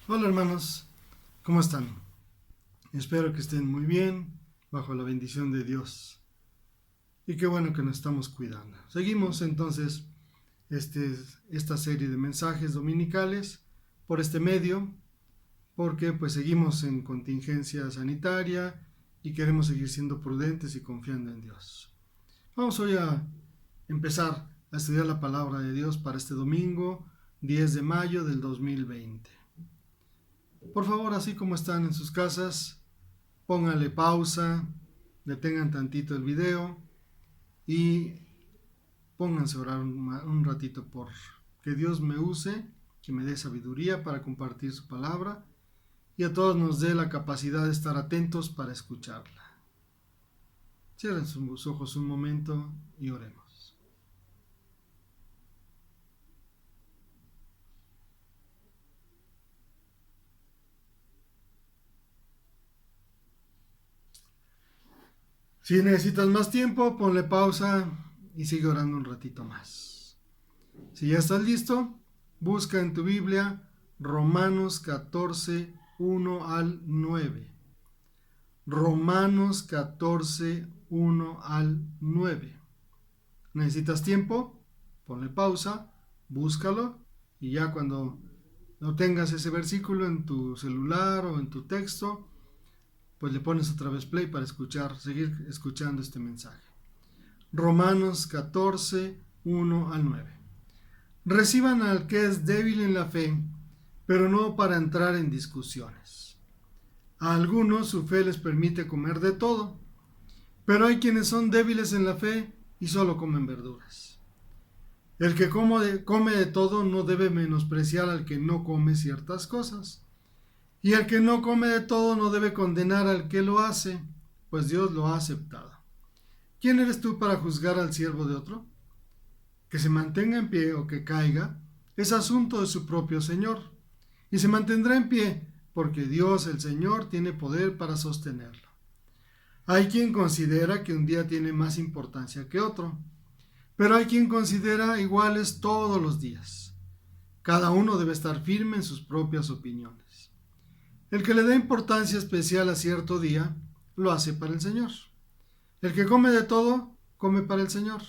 Hola hermanos, ¿cómo están? Espero que estén muy bien, bajo la bendición de Dios. Y qué bueno que nos estamos cuidando. Seguimos entonces esta serie de mensajes dominicales por este medio, porque pues seguimos en contingencia sanitaria y queremos seguir siendo prudentes y confiando en Dios. Vamos hoy a empezar a estudiar la palabra de Dios para este domingo 10 de mayo del 2020. Por favor, así como están en sus casas, pónganle pausa, detengan tantito el video y pónganse a orar un ratito por que Dios me use, que me dé sabiduría para compartir su palabra y a todos nos dé la capacidad de estar atentos para escucharla. Cierren sus ojos un momento y oremos. Si necesitas más tiempo, ponle pausa y sigue orando un ratito más. Si ya estás listo, busca en tu Biblia Romanos 14, 1 al 9. Romanos 14, 1 al 9. ¿Necesitas tiempo? Ponle pausa, búscalo y ya cuando no tengas ese versículo en tu celular o en tu texto, pues le pones otra vez play para seguir escuchando este mensaje. Romanos 14, 1 al 9. Reciban al que es débil en la fe, pero no para entrar en discusiones. A algunos su fe les permite comer de todo, pero hay quienes son débiles en la fe y solo comen verduras. El que come de todo no debe menospreciar al que no come ciertas cosas. Y el que no come de todo no debe condenar al que lo hace, pues Dios lo ha aceptado. ¿Quién eres tú para juzgar al siervo de otro? Que se mantenga en pie o que caiga es asunto de su propio Señor, y se mantendrá en pie, porque Dios el Señor tiene poder para sostenerlo. Hay quien considera que un día tiene más importancia que otro, pero hay quien considera iguales todos los días. Cada uno debe estar firme en sus propias opiniones. El que le da importancia especial a cierto día, lo hace para el Señor. El que come de todo, come para el Señor,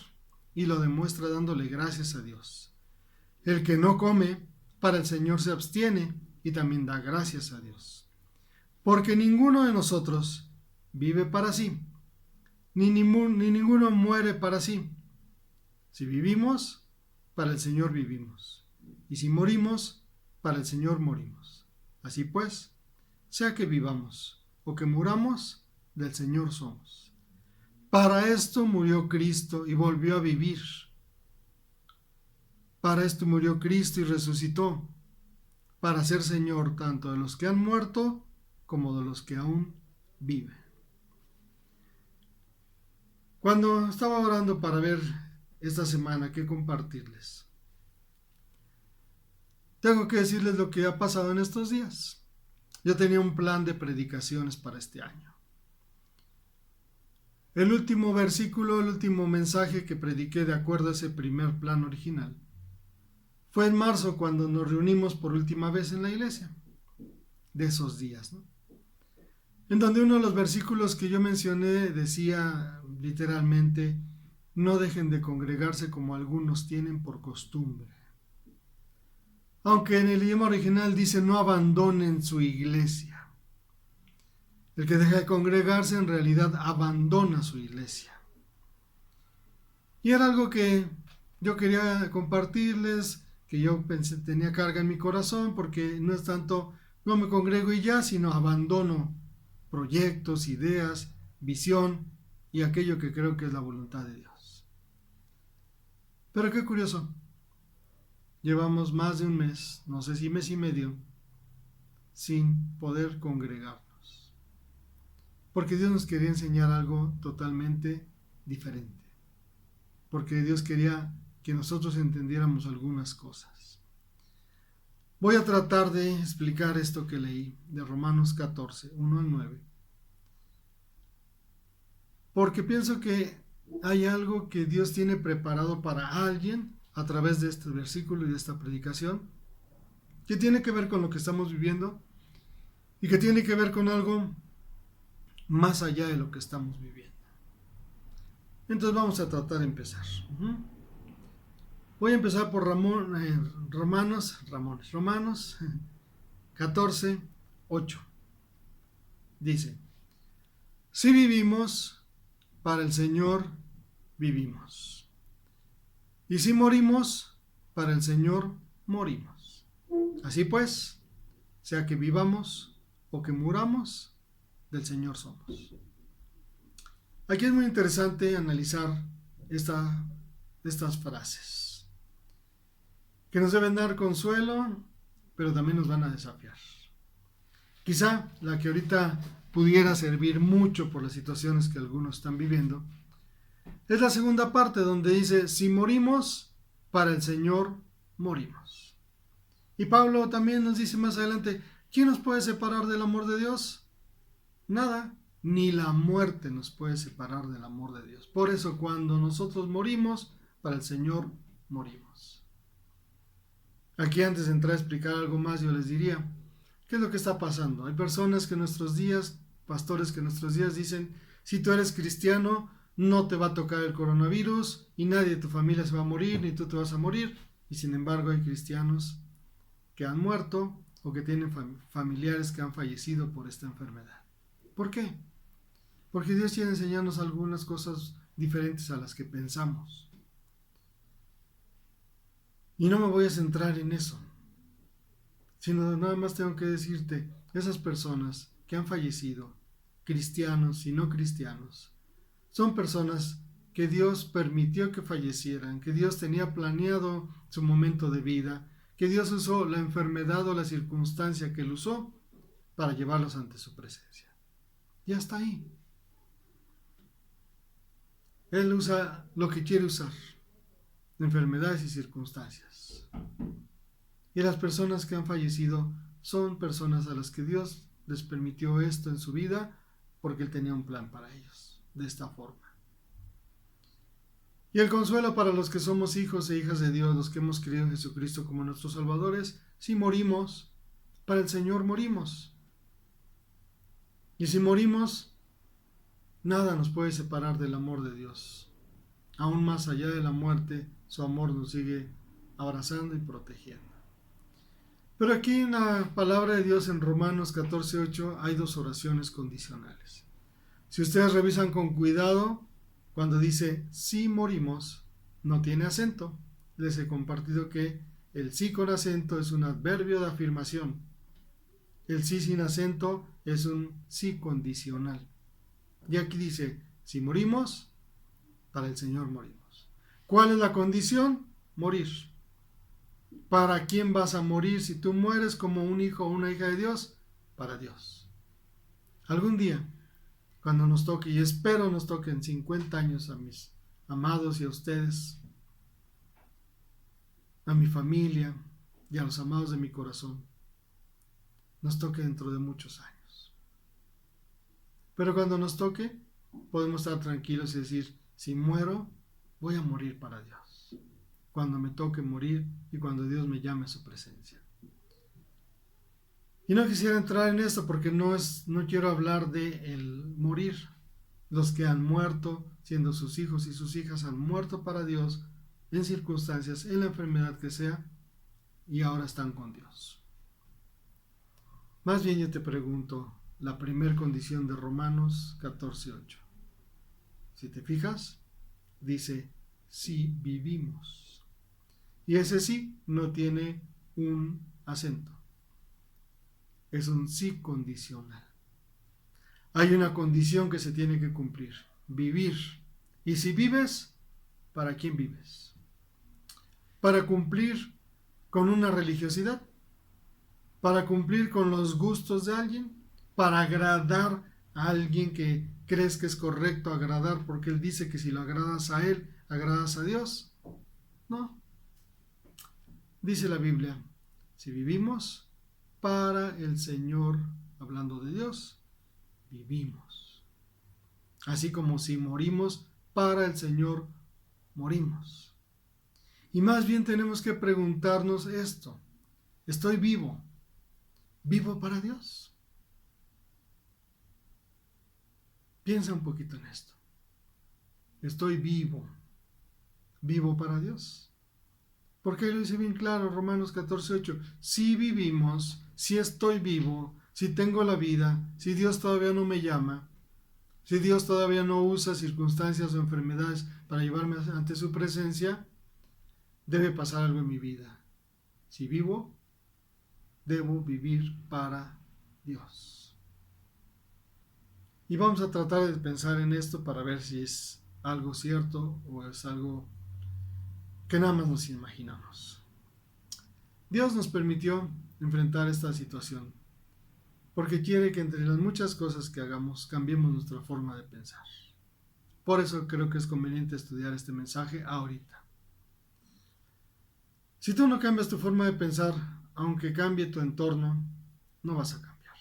y lo demuestra dándole gracias a Dios. El que no come, para el Señor se abstiene y también da gracias a Dios. Porque ninguno de nosotros vive para sí, ni ninguno muere para sí. Si vivimos, para el Señor vivimos, y si morimos, para el Señor morimos. Así pues, sea que vivamos o que muramos, del Señor somos. Para esto murió Cristo y volvió a vivir. Para esto murió Cristo y resucitó, para ser Señor tanto de los que han muerto como de los que aún viven. Cuando estaba orando para ver esta semana qué compartirles, tengo que decirles lo que ha pasado en estos días. Yo tenía un plan de predicaciones para este año. El último versículo, el último mensaje que prediqué de acuerdo a ese primer plan original, fue en marzo cuando nos reunimos por última vez en la iglesia, de esos días, ¿no? En donde uno de los versículos que yo mencioné decía literalmente, no dejen de congregarse como algunos tienen por costumbre. Aunque en el idioma original dice no abandonen su iglesia. El que deja de congregarse en realidad abandona su iglesia. Y era algo que yo quería compartirles, que yo pensé, tenía carga en mi corazón, porque no es tanto no me congrego y ya, sino abandono proyectos, ideas, visión y aquello que creo que es la voluntad de Dios. Pero qué curioso, llevamos más de un mes, no sé si mes y medio, sin poder congregarnos. Porque Dios nos quería enseñar algo totalmente diferente. Porque Dios quería que nosotros entendiéramos algunas cosas. Voy a tratar de explicar esto que leí de Romanos 14, 1 al 9. Porque pienso que hay algo que Dios tiene preparado para alguien a través de este versículo y de esta predicación. que tiene que ver con lo que estamos viviendo y que tiene que ver con algo más allá de lo que estamos viviendo. Entonces vamos a tratar de empezar. Voy a empezar por Romanos 14, 8. Dice, si vivimos, para el Señor vivimos. Y si morimos, para el Señor morimos. Así pues, sea que vivamos o que muramos, del Señor somos. Aquí es muy interesante analizar estas frases, que nos deben dar consuelo, pero también nos van a desafiar. Quizá la que ahorita pudiera servir mucho por las situaciones que algunos están viviendo es la segunda parte, donde dice, si morimos, para el Señor morimos. Y Pablo también nos dice más adelante, ¿quién nos puede separar del amor de Dios? Nada, ni la muerte nos puede separar del amor de Dios. Por eso cuando nosotros morimos, para el Señor morimos. Aquí antes de entrar a explicar algo más, yo les diría, ¿qué es lo que está pasando? Hay personas que en nuestros días, pastores que en nuestros días dicen, si tú eres cristiano, no te va a tocar el coronavirus y nadie de tu familia se va a morir, ni tú te vas a morir. Y sin embargo hay cristianos que han muerto o que tienen familiares que han fallecido por esta enfermedad. ¿Por qué? Porque Dios quiere enseñarnos algunas cosas diferentes a las que pensamos. Y no me voy a centrar en eso, sino nada más tengo que decirte, esas personas que han fallecido, cristianos y no cristianos, son personas que Dios permitió que fallecieran, que Dios tenía planeado su momento de vida, que Dios usó la enfermedad o la circunstancia que Él usó para llevarlos ante su presencia. Y hasta ahí. Él usa lo que quiere usar, enfermedades y circunstancias. Y las personas que han fallecido son personas a las que Dios les permitió esto en su vida porque Él tenía un plan para ellos, de esta forma. Y el consuelo para los que somos hijos e hijas de Dios, los que hemos creído en Jesucristo como nuestros salvadores, si morimos, para el Señor morimos. Y si morimos, nada nos puede separar del amor de Dios. Aún más allá de la muerte, su amor nos sigue abrazando y protegiendo. Pero aquí en la palabra de Dios en Romanos 14:8 hay dos oraciones condicionales. Si ustedes revisan con cuidado, cuando dice si morimos, no tiene acento. Les he compartido que el sí con acento es un adverbio de afirmación. El sí sin acento es un sí condicional. Y aquí dice, si morimos, para el Señor morimos. ¿Cuál es la condición? Morir. ¿Para quién vas a morir si tú mueres como un hijo o una hija de Dios? Para Dios. Algún día, cuando nos toque, y espero nos toque en 50 años a mis amados y a ustedes, a mi familia y a los amados de mi corazón, nos toque dentro de muchos años. Pero cuando nos toque, podemos estar tranquilos y decir, si muero, voy a morir para Dios. Cuando me toque morir y cuando Dios me llame a su presencia. Y no quisiera entrar en esto porque no quiero hablar de el morir. Los que han muerto, siendo sus hijos y sus hijas, han muerto para Dios en circunstancias, en la enfermedad que sea, y ahora están con Dios. Más bien yo te pregunto, la primera condición de Romanos 14:8. Si te fijas, dice, si vivimos. Y ese sí no tiene un acento. Es un sí condicional. Hay una condición que se tiene que cumplir. Vivir. Y si vives, ¿para quién vives? ¿Para cumplir con una religiosidad? ¿Para cumplir con los gustos de alguien? ¿Para agradar a alguien que crees que es correcto agradar porque él dice que si lo agradas a él, agradas a Dios? No. Dice la Biblia, si vivimos para el Señor, hablando de Dios, vivimos. Así como si morimos para el Señor, morimos. Y más bien tenemos que preguntarnos esto. Estoy vivo. ¿Vivo para Dios? Piensa un poquito en esto. Estoy vivo. ¿Vivo para Dios? Porque lo dice bien claro, Romanos 14:8. Si vivimos, si estoy vivo, si tengo la vida, si Dios todavía no me llama, si Dios todavía no usa circunstancias o enfermedades para llevarme ante su presencia, debe pasar algo en mi vida. Si vivo, debo vivir para Dios. Y vamos a tratar de pensar en esto para ver si es algo cierto o es algo que nada más nos imaginamos. Dios nos permitió enfrentar esta situación porque quiere que entre las muchas cosas que hagamos cambiemos nuestra forma de pensar. Por eso creo que es conveniente estudiar este mensaje ahorita. Si tú no cambias tu forma de pensar, aunque cambie tu entorno, no vas a cambiar.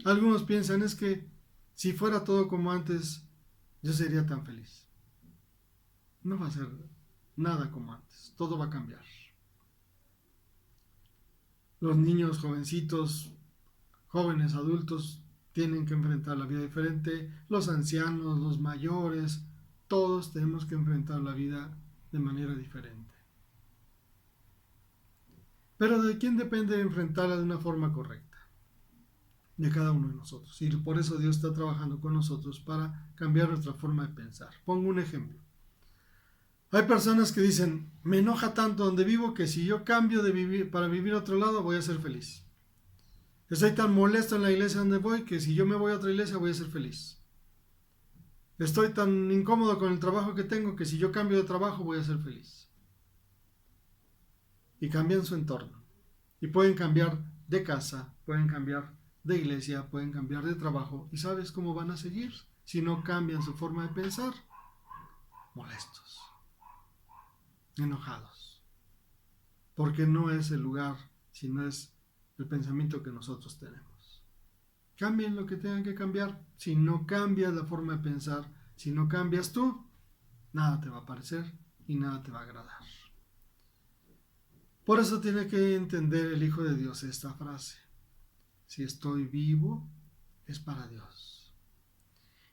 Algunos piensan, es que si fuera todo como antes, yo sería tan feliz. No va a ser nada como antes, todo va a cambiar. Los niños, jovencitos, jóvenes, adultos, tienen que enfrentar la vida diferente. Los ancianos, los mayores, todos tenemos que enfrentar la vida de manera diferente. Pero ¿de quién depende enfrentarla de una forma correcta? De cada uno de nosotros. Y por eso Dios está trabajando con nosotros para cambiar nuestra forma de pensar. Pongo un ejemplo. Hay personas que dicen, me enoja tanto donde vivo que si yo cambio de vivir para vivir a otro lado voy a ser feliz. Estoy tan molesto en la iglesia donde voy que si yo me voy a otra iglesia voy a ser feliz. Estoy tan incómodo con el trabajo que tengo que si yo cambio de trabajo voy a ser feliz. Y cambian su entorno. Y pueden cambiar de casa, pueden cambiar de iglesia, pueden cambiar de trabajo. ¿Y sabes cómo van a seguir? Si no cambian su forma de pensar. Molestos. Enojados. Porque no es el lugar, sino es el pensamiento que nosotros tenemos. Cambien lo que tengan que cambiar. Si no cambias la forma de pensar, si no cambias tú, nada te va a parecer y nada te va a agradar. Por eso tiene que entender el Hijo de Dios esta frase. Si estoy vivo, es para Dios.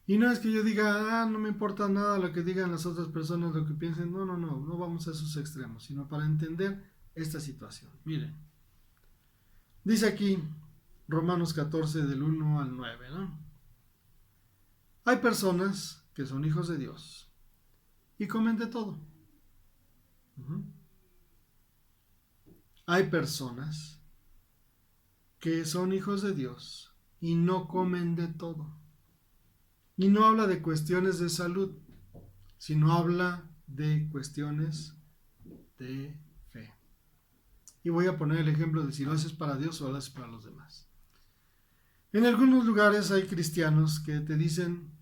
Y no es que yo diga, no me importa nada lo que digan las otras personas, lo que piensen. No vamos a esos extremos, sino para entender esta situación. Miren, dice aquí Romanos 14 del 1 al 9, ¿no? Hay personas que son hijos de Dios y comen de todo. Hay personas que son hijos de Dios y no comen de todo. Y no habla de cuestiones de salud, sino habla de cuestiones de fe. Y voy a poner el ejemplo de si lo haces para Dios o lo haces para los demás. En algunos lugares hay cristianos que te dicen,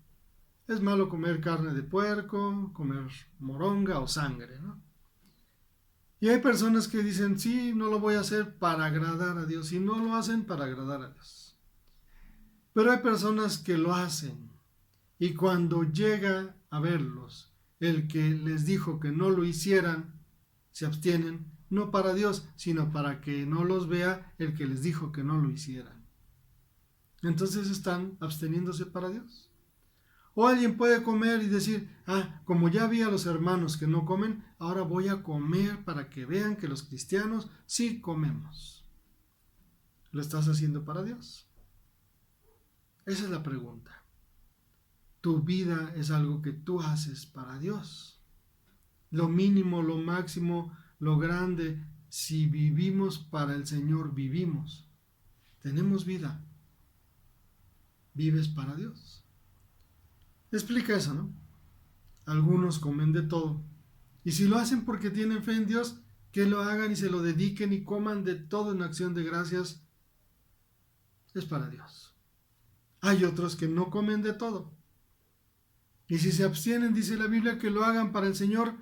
es malo comer carne de puerco, comer moronga o sangre, ¿no? Y hay personas que dicen, sí, no lo voy a hacer para agradar a Dios, y no lo hacen para agradar a Dios. Pero hay personas que lo hacen, y cuando llega a verlos, el que les dijo que no lo hicieran, se abstienen, no para Dios, sino para que no los vea el que les dijo que no lo hicieran. Entonces están absteniéndose para Dios. O alguien puede comer y decir, como ya vi a los hermanos que no comen, ahora voy a comer para que vean que los cristianos sí comemos. ¿Lo estás haciendo para Dios? Esa es la pregunta. Tu vida es algo que tú haces para Dios. Lo mínimo, lo máximo, lo grande, si vivimos para el Señor, vivimos. Tenemos vida. ¿Vives para Dios? Explica eso, ¿no? Algunos comen de todo. Y si lo hacen porque tienen fe en Dios, que lo hagan y se lo dediquen y coman de todo en acción de gracias. Es para Dios. Hay otros que no comen de todo. Y si se abstienen, dice la Biblia, que lo hagan para el Señor.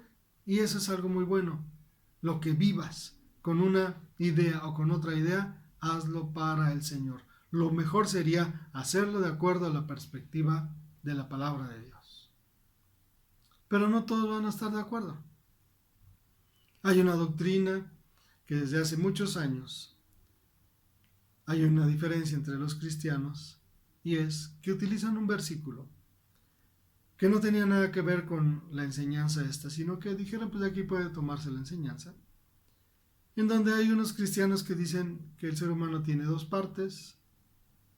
Y eso es algo muy bueno. Lo que vivas con una idea o con otra idea, hazlo para el Señor. Lo mejor sería hacerlo de acuerdo a la perspectiva de la palabra de Dios. Pero no todos van a estar de acuerdo. Hay una doctrina que desde hace muchos años hay una diferencia entre los cristianos y es que utilizan un versículo que no tenía nada que ver con la enseñanza esta, sino que dijeron, pues de aquí puede tomarse la enseñanza, en donde hay unos cristianos que dicen que el ser humano tiene dos partes,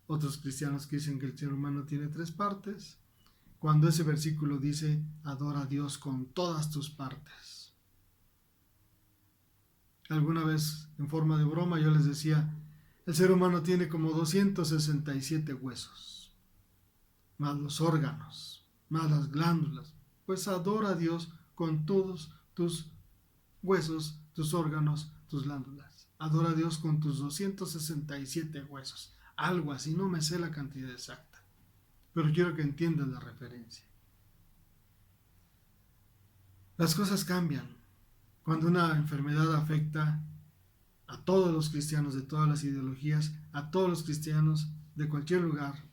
otros cristianos que dicen que el ser humano tiene tres partes, cuando ese versículo dice, adora a Dios con todas tus partes. Alguna vez, en forma de broma, yo les decía, el ser humano tiene como 267 huesos, más los órganos, más las glándulas. Pues adora a Dios con todos tus huesos, tus órganos, tus glándulas. Adora a Dios con tus 267 huesos. Algo así, no me sé la cantidad exacta, pero quiero que entiendan la referencia. Las cosas cambian cuando una enfermedad afecta a todos los cristianos de todas las ideologías, a todos los cristianos de cualquier lugar,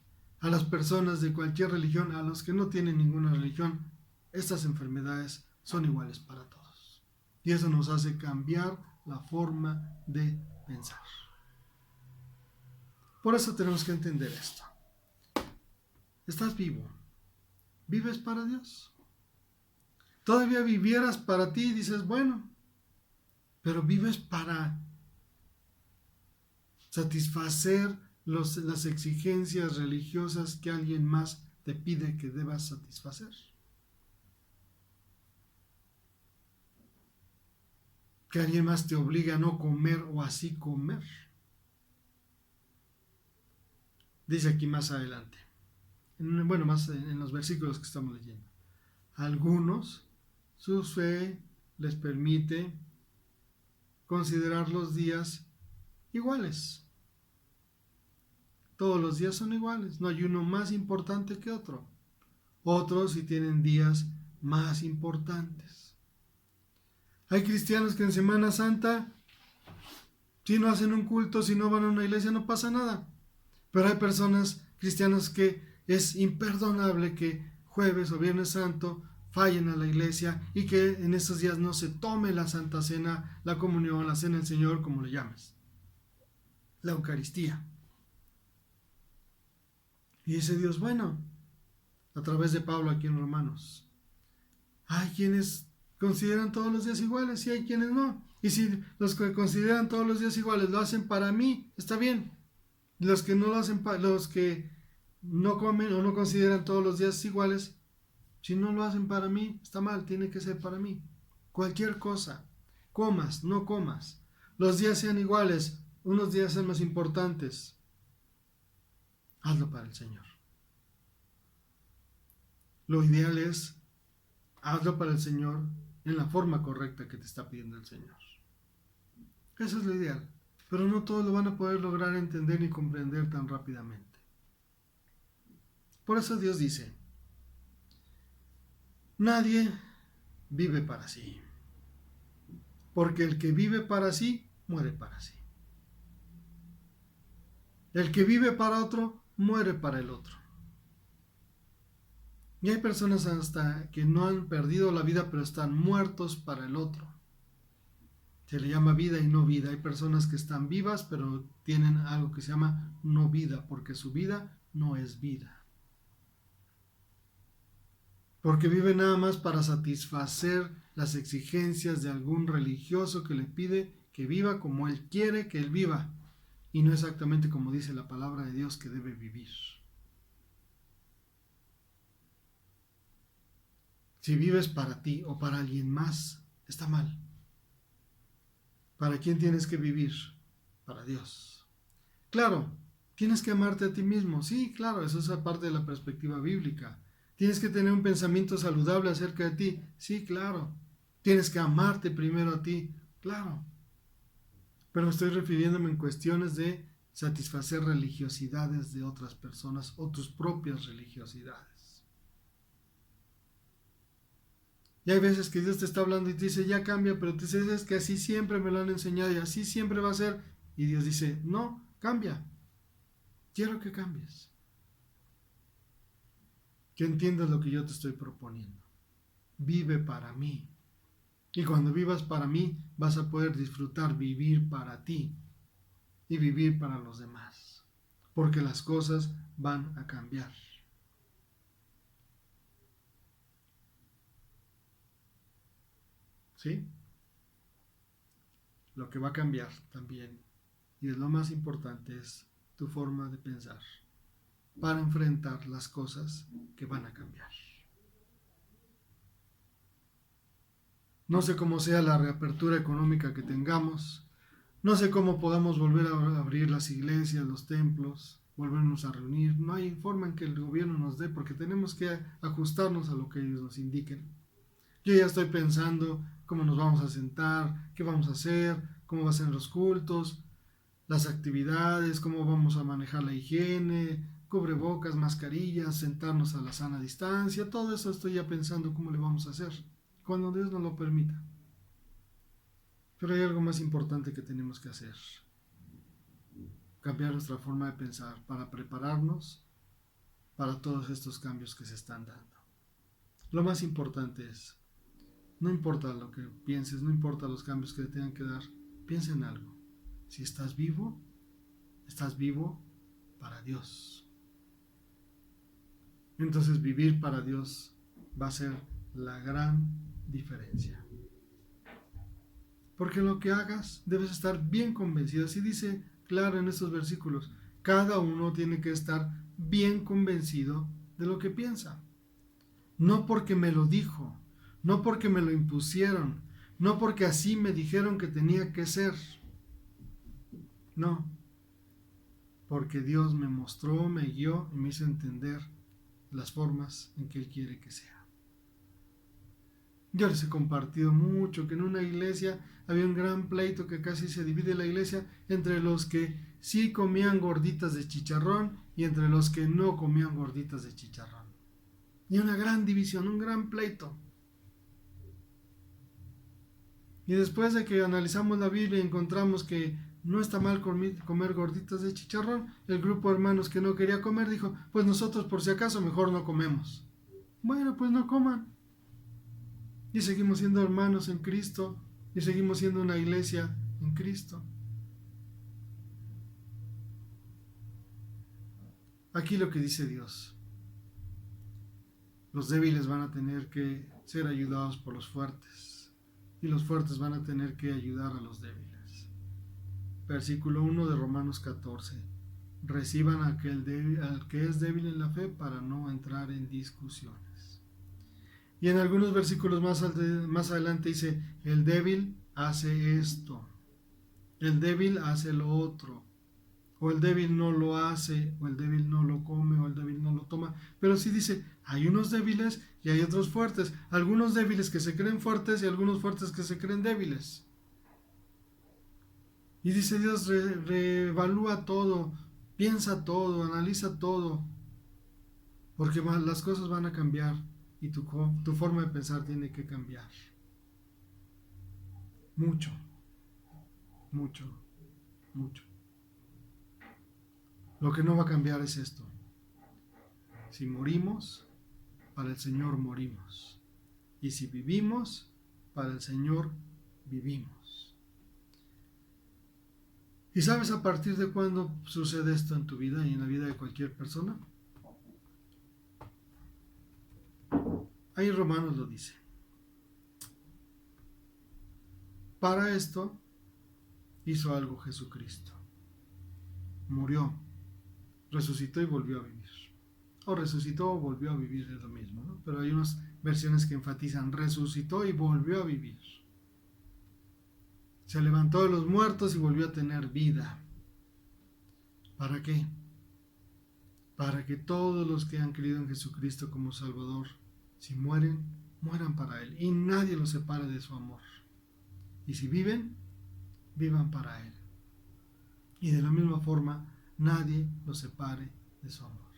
a las personas de cualquier religión, a los que no tienen ninguna religión. Estas enfermedades son iguales para todos. Y eso nos hace cambiar la forma de pensar. Por eso tenemos que entender esto. Estás vivo. ¿Vives para Dios? Todavía vivieras para ti y dices, bueno, pero vives para satisfacer las exigencias religiosas que alguien más te pide que debas satisfacer. Que alguien más te obliga a no comer o así comer. Dice aquí más adelante, más en los versículos que estamos leyendo. Algunos, su fe les permite considerar los días iguales. Todos los días son iguales, no hay uno más importante que otro. Otros sí tienen días más importantes. Hay cristianos que en Semana Santa, si no hacen un culto, si no van a una iglesia, no pasa nada. Pero hay personas cristianas que es imperdonable que jueves o viernes santo fallen a la iglesia y que en esos días no se tome la Santa Cena, la comunión, la Cena del Señor, como le llames. La Eucaristía. Y dice Dios, bueno, a través de Pablo aquí en Romanos, hay quienes consideran todos los días iguales y hay quienes no. Y si los que consideran todos los días iguales lo hacen para mí, está bien. Los que no lo hacen, los que no comen o no consideran todos los días iguales, si no lo hacen para mí, está mal, tiene que ser para mí. Cualquier cosa, comas, no comas, los días sean iguales, unos días sean más importantes, hazlo para el Señor. Lo ideal es hazlo para el Señor en la forma correcta que te está pidiendo el Señor. Eso es lo ideal, pero no todos lo van a poder lograr entender ni comprender tan rápidamente. Por eso Dios dice, nadie vive para sí, porque el que vive para sí, muere para sí. El que vive para otro, muere para el otro. Y hay personas hasta que no han perdido la vida, pero están muertos para el otro. Se le llama vida y no vida. Hay personas que están vivas, pero tienen algo que se llama no vida, porque su vida no es vida. Porque vive nada más para satisfacer las exigencias de algún religioso que le pide que viva como él quiere que él viva, y no exactamente como dice la palabra de Dios que debe vivir. Si vives para ti o para alguien más, está mal. ¿Para quién tienes que vivir? Para Dios. Claro, tienes que amarte a ti mismo. Sí, claro, eso es parte de la perspectiva bíblica. Tienes que tener un pensamiento saludable acerca de ti. Sí, claro. Tienes que amarte primero a ti. Claro. Pero estoy refiriéndome en cuestiones de satisfacer religiosidades de otras personas o tus propias religiosidades. Y hay veces que Dios te está hablando y te dice, ya cambia, pero te dices, es que así siempre me lo han enseñado y así siempre va a ser. Y Dios dice, no, cambia. Quiero que cambies. Que entiendas lo que yo te estoy proponiendo. Vive para mí. Y cuando vivas para mí, vas a poder disfrutar vivir para ti. y vivir para los demás, porque las cosas van a cambiar. ¿Sí? Lo que va a cambiar también, y es lo más importante, es tu forma de pensar para enfrentar las cosas que van a cambiar. No sé cómo sea la reapertura económica que tengamos, no sé cómo podamos volver a abrir las iglesias, los templos, volvernos a reunir. No hay forma en que el gobierno nos dé, porque tenemos que ajustarnos a lo que ellos nos indiquen. Yo ya estoy pensando cómo nos vamos a sentar, qué vamos a hacer, cómo van a ser los cultos, las actividades, cómo vamos a manejar la higiene, cubrebocas, mascarillas, sentarnos a la sana distancia. Todo eso estoy ya pensando cómo le vamos a hacer, cuando Dios nos lo permita. Pero hay algo más importante que tenemos que hacer: cambiar nuestra forma de pensar para prepararnos para todos estos cambios que se están dando. Lo más importante es, no importa lo que pienses, no importa los cambios que te tengan que dar, piensa en algo. Si estás vivo para Dios. Entonces vivir para Dios va a ser la gran diferencia. Porque lo que hagas debes estar bien convencido. Así dice claro en estos versículos. Cada uno tiene que estar bien convencido de lo que piensa. No porque me lo dijo, no porque me lo impusieron, no porque así me dijeron que tenía que ser. No, porque Dios me mostró, me guió y me hizo entender las formas en que Él quiere que sea. Yo les he compartido mucho que en una iglesia había un gran pleito, que casi se divide la iglesia entre los que sí comían gorditas de chicharrón y entre los que no comían gorditas de chicharrón. Y una gran división, un gran pleito. Y después de que analizamos la Biblia y encontramos que no está mal comer gorditas de chicharrón, el grupo de hermanos que no quería comer dijo: pues nosotros por si acaso mejor no comemos. Bueno, pues no coman. Y seguimos siendo hermanos en Cristo, y seguimos siendo una iglesia en Cristo. Aquí lo que dice Dios: los débiles van a tener que ser ayudados por los fuertes, y los fuertes van a tener que ayudar a los débiles. Versículo 1 de Romanos 14. Reciban al que es débil en la fe, para no entrar en discusiones. Y en algunos versículos más adelante dice: el débil hace esto, el débil hace lo otro, o el débil no lo hace, o el débil no lo come, o el débil no lo toma. Pero sí dice: hay unos débiles y hay otros fuertes, algunos débiles que se creen fuertes y algunos fuertes que se creen débiles. Y dice Dios: reevalúa todo, piensa todo, analiza todo, porque las cosas van a cambiar y tu forma de pensar tiene que cambiar. Mucho, mucho, mucho. Lo que no va a cambiar es esto: si morimos, para el Señor morimos. Y si vivimos, para el Señor vivimos. ¿Y sabes a partir de cuándo sucede esto en tu vida y en la vida de cualquier persona? Ahí Romanos lo dice. Para esto hizo algo Jesucristo. Murió, resucitó y volvió a vivir. O resucitó o volvió a vivir, es lo mismo, ¿no? Pero hay unas versiones que enfatizan: resucitó y volvió a vivir. Se levantó de los muertos y volvió a tener vida. ¿Para qué? Para que todos los que han creído en Jesucristo como Salvador, si mueren, mueran para Él, y nadie los separe de su amor. Y si viven, vivan para Él. Y de la misma forma, nadie los separe de su amor.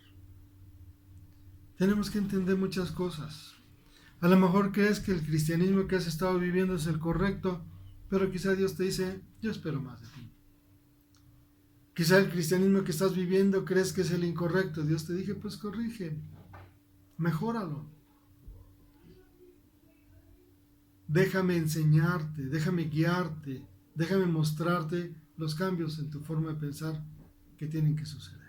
Tenemos que entender muchas cosas. A lo mejor crees que el cristianismo que has estado viviendo es el correcto, pero quizá Dios te dice: yo espero más de ti. Quizá el cristianismo que estás viviendo crees que es el incorrecto. Dios te dice: pues corrige, mejóralo. Déjame enseñarte, déjame guiarte, déjame mostrarte los cambios en tu forma de pensar que tienen que suceder.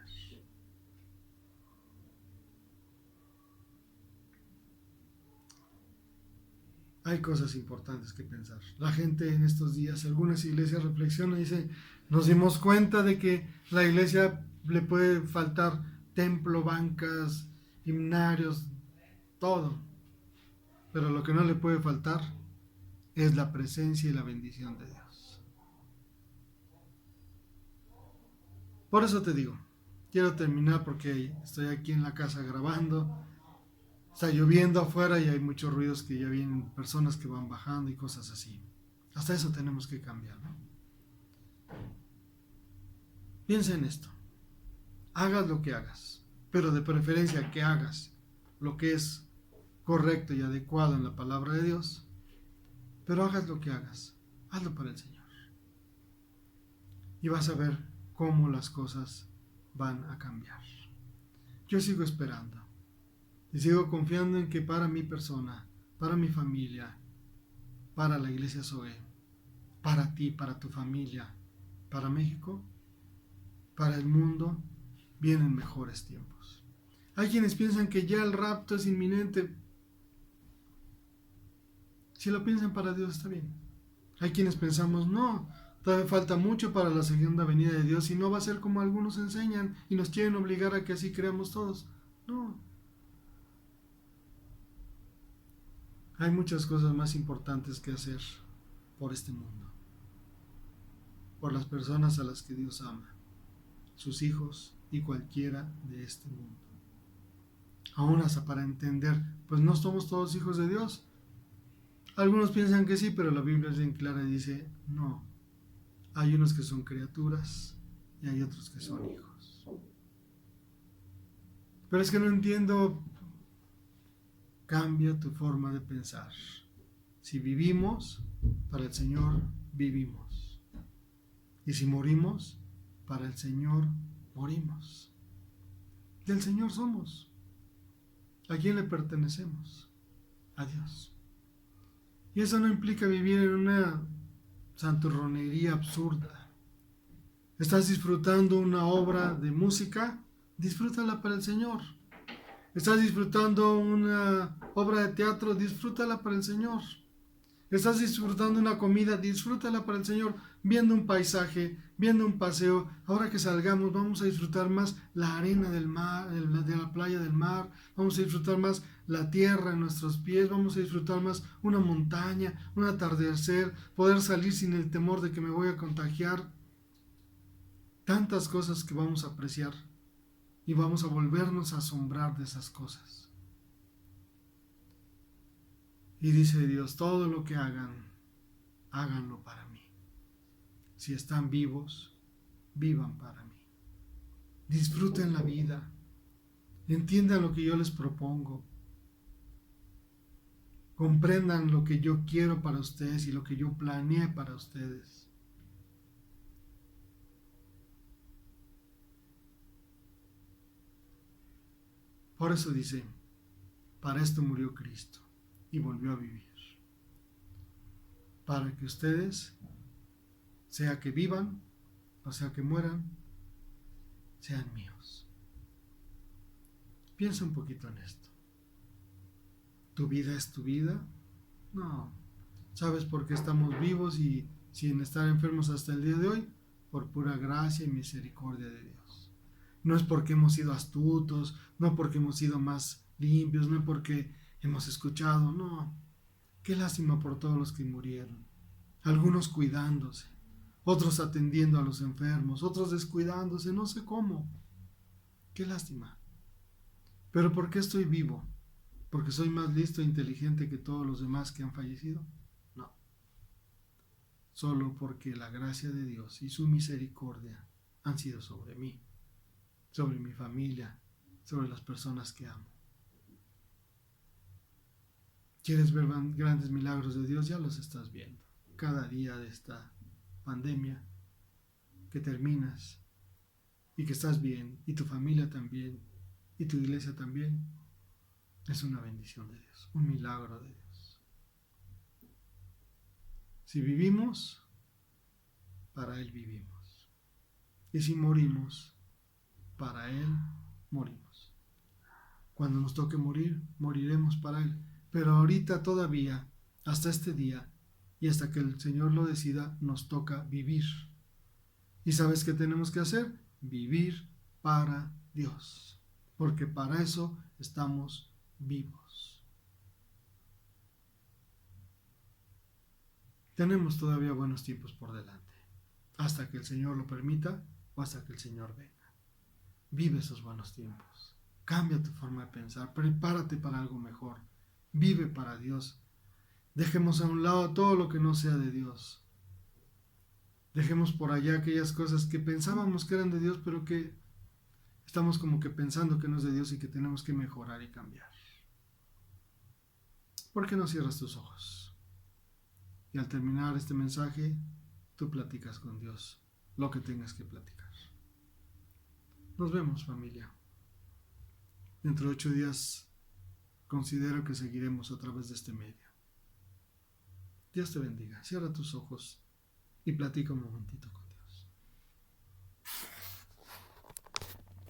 Hay cosas importantes que pensar. La gente en estos días, algunas iglesias reflexionan y dicen, nos dimos cuenta de que la iglesia le puede faltar templo, bancas, himnarios, todo. Pero lo que no le puede faltar es la presencia y la bendición de Dios. Por eso te digo, quiero terminar porque estoy aquí en la casa grabando. Está lloviendo afuera y hay muchos ruidos que ya vienen, personas que van bajando y cosas así. Hasta eso tenemos que cambiar, ¿no? Piensa en esto. Hagas lo que hagas, pero de preferencia que hagas lo que es correcto y adecuado en la palabra de Dios, pero hagas lo que hagas, hazlo para el Señor. Y vas a ver cómo las cosas van a cambiar. Yo sigo esperando y sigo confiando en que para mi persona, para mi familia, para la iglesia Zoe, para ti, para tu familia, para México, para el mundo, vienen mejores tiempos. Hay quienes piensan que ya el rapto es inminente. Si lo piensan para Dios está bien. Hay quienes pensamos, no, todavía falta mucho para la segunda venida de Dios y no va a ser como algunos enseñan y nos quieren obligar a que así creamos todos. No. Hay muchas cosas más importantes que hacer por este mundo, por las personas a las que Dios ama, sus hijos y cualquiera de este mundo. Aún hasta para entender, pues no somos todos hijos de Dios. Algunos piensan que sí, pero la Biblia es bien clara y dice, no, hay unos que son criaturas y hay otros que son hijos. Pero es que no entiendo, cambia tu forma de pensar. Si vivimos, para el Señor vivimos. Y si morimos, para el Señor morimos. Del Señor somos. ¿A quién le pertenecemos? A Dios. Y eso no implica vivir en una santurronería absurda. ¿Estás disfrutando una obra de música? Disfrútala para el Señor. ¿Estás disfrutando una obra de teatro? Disfrútala para el Señor. ¿Estás disfrutando una comida? Disfrútala para el Señor. Viendo un paisaje, viendo un paseo. Ahora que salgamos vamos a disfrutar más la arena del mar, de la playa del mar. Vamos a disfrutar más la tierra en nuestros pies. Vamos a disfrutar más una montaña, un atardecer, poder salir sin el temor de que me voy a contagiar. Tantas cosas que vamos a apreciar y vamos a volvernos a asombrar de esas cosas. Y dice Dios, todo lo que hagan, háganlo para mí. Si están vivos, vivan para mí. Disfruten la vida. Entiendan lo que yo les propongo. Comprendan lo que yo quiero para ustedes y lo que yo planeé para ustedes. Por eso dice, para esto murió Cristo y volvió a vivir. Para que ustedes, sea que vivan o sea que mueran, sean míos. Piensa un poquito en esto. ¿Tu vida es tu vida? No. ¿Sabes por qué estamos vivos y sin estar enfermos hasta el día de hoy? Por pura gracia y misericordia de Dios. No es porque hemos sido astutos, no porque hemos sido más limpios, no es porque hemos escuchado, no. Qué lástima por todos los que murieron. Algunos cuidándose, otros atendiendo a los enfermos, otros descuidándose, no sé cómo. Qué lástima. ¿Pero por qué estoy vivo? ¿Porque soy más listo e inteligente que todos los demás que han fallecido? No. Solo porque la gracia de Dios y su misericordia han sido sobre mí, sobre mi familia, sobre las personas que amo. ¿Quieres ver grandes milagros de Dios? Ya los estás viendo. Cada día de esta pandemia que terminas y que estás bien, y tu familia también, y tu iglesia también, es una bendición de Dios, un milagro de Dios. Si vivimos, para Él vivimos. Y si morimos, para Él morimos. Cuando nos toque morir, moriremos para Él. Pero ahorita todavía, hasta este día, y hasta que el Señor lo decida, nos toca vivir. ¿Y sabes qué tenemos que hacer? Vivir para Dios. Porque para eso estamos vivos. Tenemos todavía buenos tiempos por delante. Hasta que el Señor lo permita o hasta que el Señor venga. Vive esos buenos tiempos. Cambia tu forma de pensar. Prepárate para algo mejor. Vive para Dios. Dejemos a un lado todo lo que no sea de Dios. Dejemos por allá aquellas cosas que pensábamos que eran de Dios, pero que estamos como que pensando que no es de Dios y que tenemos que mejorar y cambiar. ¿Por qué no cierras tus ojos? Y al terminar este mensaje, tú platicas con Dios lo que tengas que platicar. Nos vemos, familia. Dentro de 8 días considero que seguiremos a través de este medio. Dios te bendiga. Cierra tus ojos y platica un momentito con